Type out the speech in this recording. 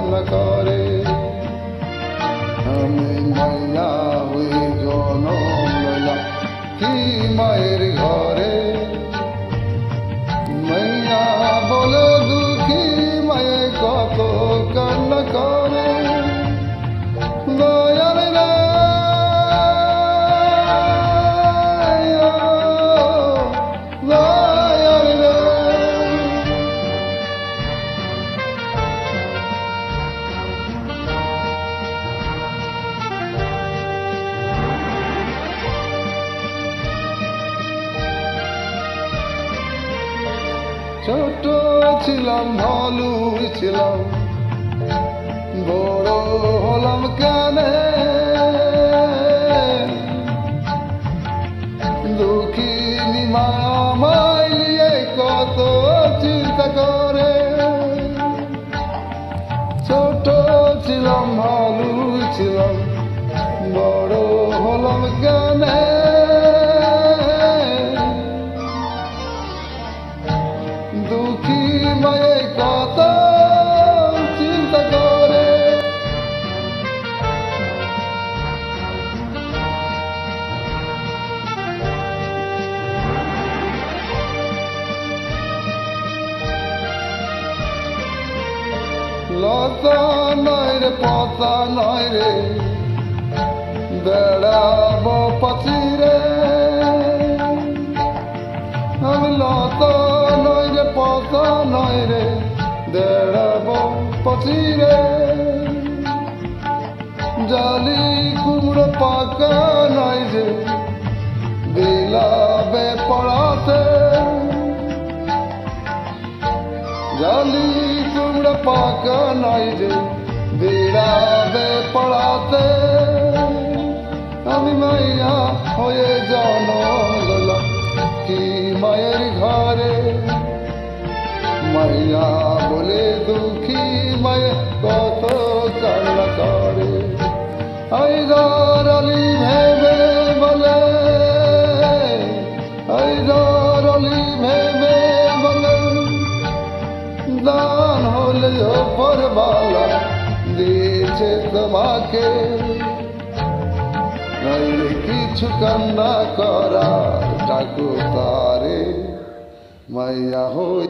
কান্না করে। আমি মাইয়া হয়ে জনম লইলাম কি মায়ের ঘরে, মাইয়া বলে দুঃখী মায়ে কত কান্না করে। দয়াল রে দয়াল রে, ছোট ছিলাম ভালোই ছিলাম, বড় হলাম কেনে, দুঃখিনী মা আমায় নিয়ে কত চিন্তা করে। ছোট ছিলাম ভালোই ছিলাম, বড় হলাম কেনে, দুঃখী মায়ে কত চিন্তা করে। লতা নয় রে পাতা নয় রে, বেড়াবো পাচিরে। আমি লতা নয় রে পাতা নয় রে, বেড়াবো পাচিরে। জালি কুমড়ো পাকা নয় যে, বিলাবে পড়াতে। জালি কুমড়ো পাকা নয় যে, বিলাবে পড়াতে। আমি মাইয়া হয়ে জনম লইলাম কি মায়ের ঘরে, মাইয়া বলে দুঃখী মায়ে কত কান্না করে। হায়দার আলী ভেবে বলে, হায়দার আলী ভেবে বলে, দান হলে ওপরওয়ালা দিয়েছে তোমাকে, নইলে কিছু কান্না করার ডাকো তারে, মাইয়া হই।